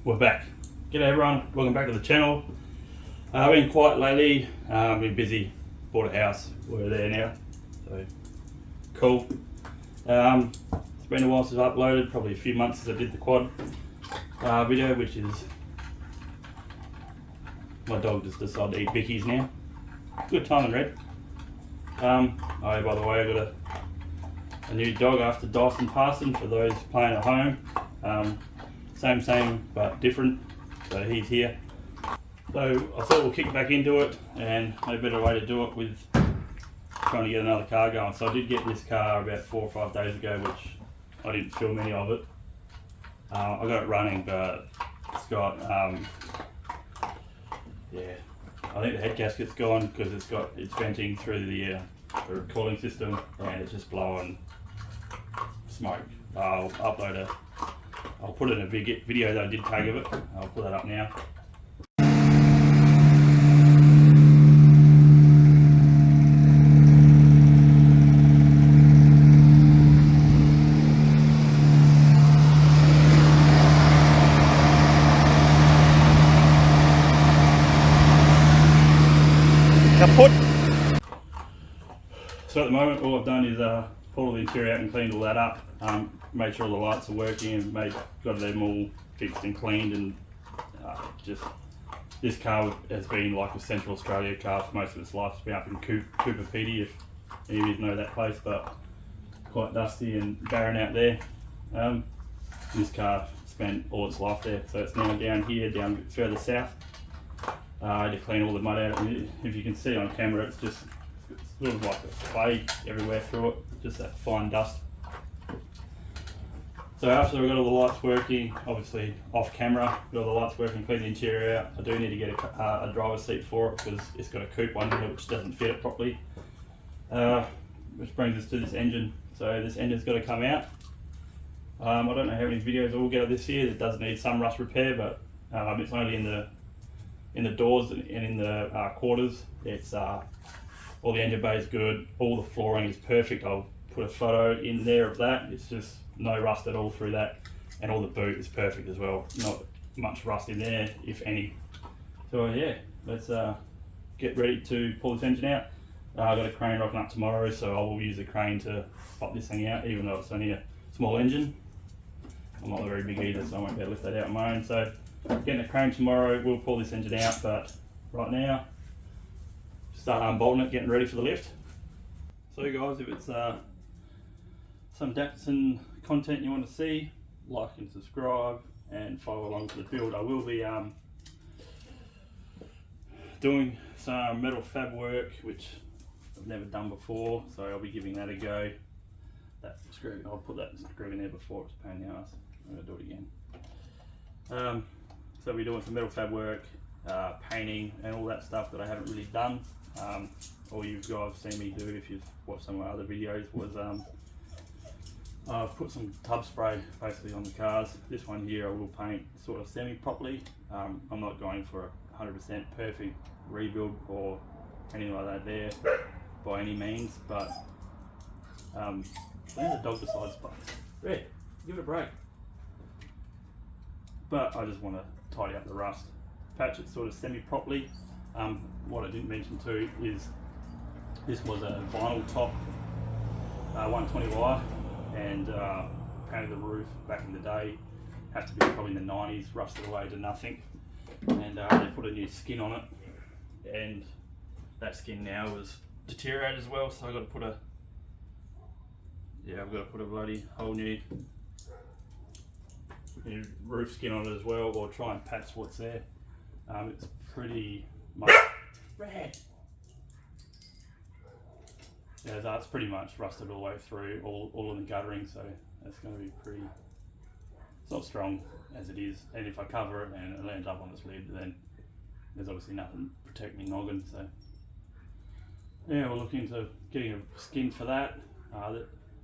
We're back. G'day everyone, welcome back to the channel. I've been quiet lately, been busy, bought a house, we're there now, so cool. It's been a while since I've uploaded, probably a few months since I did the quad video, which is, my dog just decided to eat Vicky's now. Good timing, Red. Oh, by the way, I got a new dog after Datsun passing, for those playing at home. Same but different, so he's here. So I thought we'll kick back into it, and no better way to do it with trying to get another car going. So I did get this car about 4 or 5 days ago, which I didn't film any of it. I got it running, but it's got, yeah, I think the head gasket's gone because it's venting through the cooling system, and it's just blowing smoke. I'll put in a video that I did take of it. I'll put that up now. Kaput. So at the moment, all I've done is pulled the interior out and cleaned all that up. Made sure all the lights are working and got them all fixed and cleaned, and just this car has been like a Central Australia car for most of its life. It's been up in Cooper Pedy, if any of you know that place, but quite dusty and barren out there. This car spent all its life there, so it's now down here, down a bit further south. I had to clean all the mud out, and if you can see on camera, it's sort of like a clay everywhere through it, just that fine dust. So after we got all the lights working, obviously off camera, got all the lights working, clean the interior out, I do need to get a driver's seat for it because it's got a coupe one in it which doesn't fit it properly. Which brings us to this engine. So this engine's got to come out. I don't know how many videos I will get of this here. It does need some rust repair, but it's only in the doors and in the quarters. It's all the engine bay is good, all the flooring is perfect. I'll put a photo in there of that. It's just no rust at all through that, and all the boot is perfect as well. Not much rust in there, if any. So yeah, let's get ready to pull this engine out. I've got a crane rocking up tomorrow, so I will use the crane to pop this thing out, even though it's only a small engine. I'm not very big either, so I won't be able to lift that out on my own. So getting a crane tomorrow, we'll pull this engine out, but right now, start unbolting it, getting ready for the lift. So guys, if it's some Datsun content you want to see, like and subscribe and follow along to the build. I will be doing some metal fab work, which I've never done before, so I'll be giving that a go. That screw, I'll put that screw in there before, it's a pain in the ass. I'm going to do it again. So I'll be doing some metal fab work, painting and all that stuff that I haven't really done. All you guys have seen me do, if you've watched some of my other videos, was I've put some tub spray basically on the cars. This one here I will paint sort of semi-properly. I'm not going for a 100% perfect rebuild or anything like that there by any means, but when the dog decides to Red, give it a break. But I just want to tidy up the rust, patch it sort of semi-properly. What I didn't mention too is this was a vinyl top 120 wire, and painted the roof back in the day. Had to be probably in the 90s, rusted away to nothing, and they put a new skin on it, and that skin now was deteriorated as well, so I've got to put a bloody whole new roof skin on it as well, or try and patch what's there. It's pretty much red. Yeah, it's pretty much rusted all the way through, all in the guttering, so that's going to be pretty, it's not strong as it is, and if I cover it and it lands up on its lid, then there's obviously nothing to protect me noggin. So yeah, we're looking into getting a skin for that.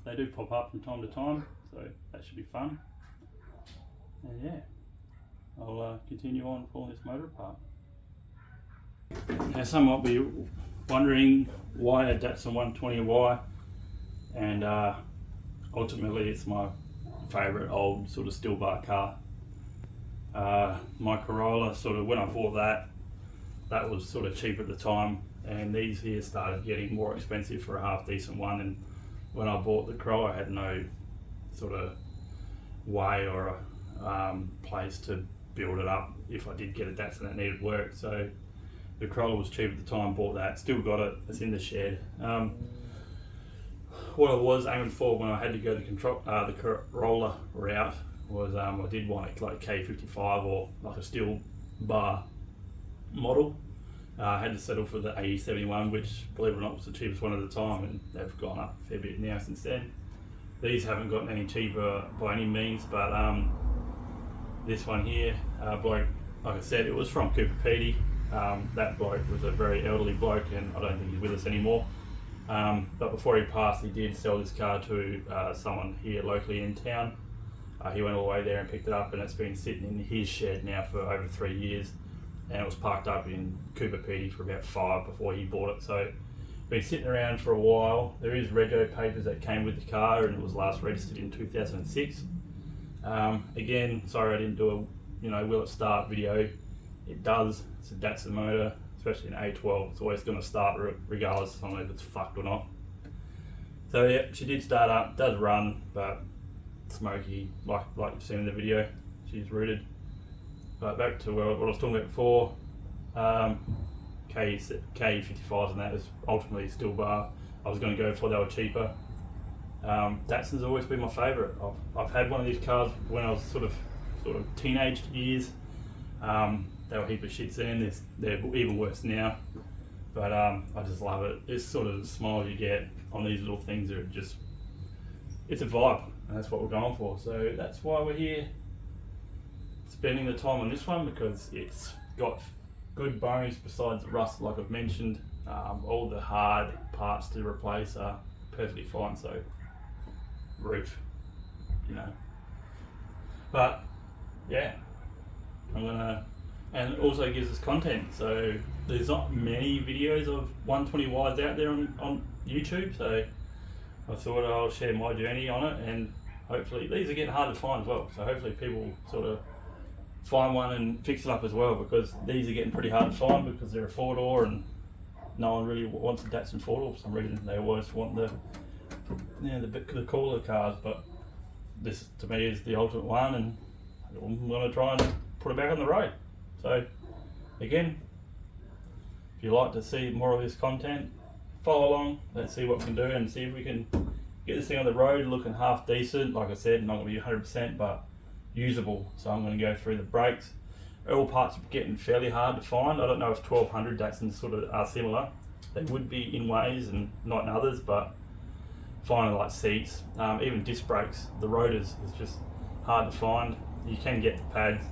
They do pop up from time to time, so that should be fun. And yeah, I'll continue on pulling this motor apart. Now some might be wondering why a Datsun 120Y, and ultimately it's my favourite old sort of still bar car. My Corolla, sort of when I bought that was sort of cheap at the time, and these here started getting more expensive for a half decent one. And when I bought the Corolla, I had no sort of way or a place to build it up if I did get a Datsun that needed work. So the Corolla was cheap at the time, bought that, still got it, it's in the shed. What I was aiming for when I had to go the Corolla route was I did want a like K55 or like a steel bar model. I had to settle for the AE71, which, believe it or not, was the cheapest one at the time, and they've gone up a fair bit now since then. These haven't gotten any cheaper by any means, but this one here, bloke, like I said, it was from Cooper Pedy. That bloke was a very elderly bloke, and I don't think he's with us anymore. But before he passed, he did sell this car to someone here locally in town. He went all the way there and picked it up, and it's been sitting in his shed now for over 3 years. And it was parked up in Cooper Pedy for about 5 before he bought it. So been sitting around for a while. There is rego papers that came with the car, and it was last registered in 2006. Again, sorry I didn't do a will it start video. It does. It's a Datsun motor, especially an A12. It's always going to start regardless of if it's fucked or not. So yeah, she did start up, does run, but smoky, like you've seen in the video. She's rooted. But back to what I was talking about before, K55s and that is ultimately still bar. I was going to go for, they were cheaper. Datsun's always been my favourite. I've had one of these cars when I was sort of teenage years. They were a heap of shits then. They're even worse now. But I just love it. It's sort of the smiles you get on these little things are just, it's a vibe, and that's what we're going for. So that's why we're here spending the time on this one, because it's got good bones besides the rust, like I've mentioned. All the hard parts to replace are perfectly fine. So roof, but yeah, and it also gives us content. So there's not many videos of 120Ys out there on YouTube, so I thought I'll share my journey on it, and hopefully these are getting hard to find as well, so hopefully people sort of find one and fix it up as well, because these are getting pretty hard to find because they're a 4-door and no one really wants a Datsun 4-door for some reason. They always want the cooler cars, but this to me is the ultimate one, and I'm going to try and put it back on the road. So again, if you like to see more of this content, follow along. Let's see what we can do and see if we can get this thing on the road looking half decent. Like I said, not going to be 100%, but usable. So I'm going to go through the brakes. All parts are getting fairly hard to find. I don't know if 1200 Datsuns sort of are similar. They would be in ways and not in others, but finding like seats, even disc brakes, the rotors is just hard to find. You can get the pads,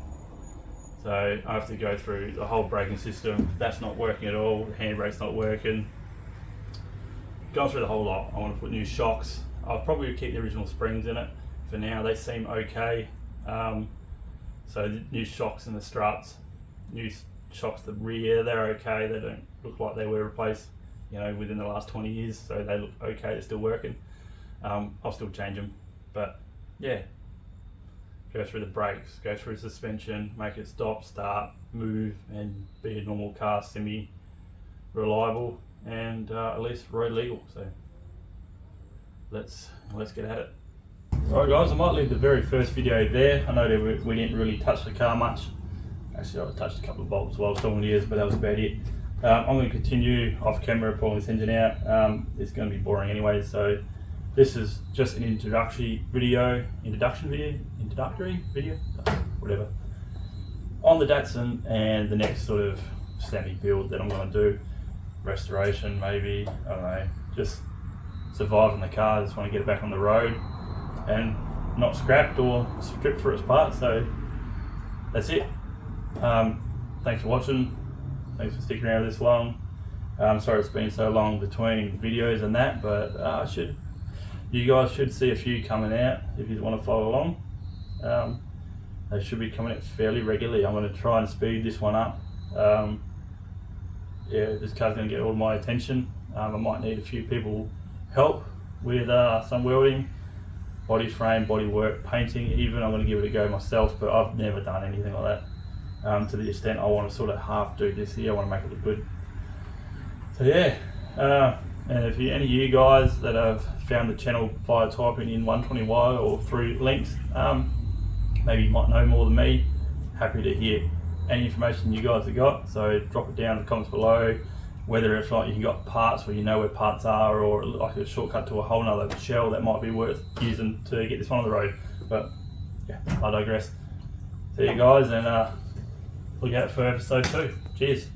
so I have to go through the whole braking system. That's not working at all. The handbrake's not working. Going through the whole lot. I want to put new shocks. I'll probably keep the original springs in it for now. They seem okay. So the new shocks in the struts, new shocks the rear, they're okay. They don't look like they were replaced, within the last 20 years. So they look okay. They're still working. I'll still change them, but yeah. Go through the brakes, go through suspension, make it stop, start, move, and be a normal car, semi-reliable, and at least road legal. So let's get at it. Alright guys, I might leave the very first video there. I know that we didn't really touch the car much. Actually, I touched a couple of bolts while I was talking to you, but that was about it. I'm going to continue off camera pulling this engine out. It's going to be boring anyway, so this is just an introductory video, whatever, on the Datsun, and the next sort of snappy build that I'm going to do, restoration maybe, I don't know, just surviving the car. I just want to get it back on the road and not scrapped or stripped for its parts. So that's it. Thanks for watching, thanks for sticking around this long. Sorry it's been so long between videos and that, but you guys should see a few coming out if you want to follow along. They should be coming out fairly regularly. I'm going to try and speed this one up. Yeah, this car's going to get all my attention. I might need a few people help with some welding body frame, body work, painting even. I'm going to give it a go myself, but I've never done anything like that to the extent I want to sort of half do this here. I want to make it look good. So yeah, and if any of you guys that have found the channel via typing in 120Y or through links, maybe you might know more than me, happy to hear any information you guys have got. So drop it down in the comments below, whether if not you got parts where you know where parts are, or like a shortcut to a whole nother shell that might be worth using to get this one on the road. But yeah, I digress. See you guys, and look out for episode 2. Cheers.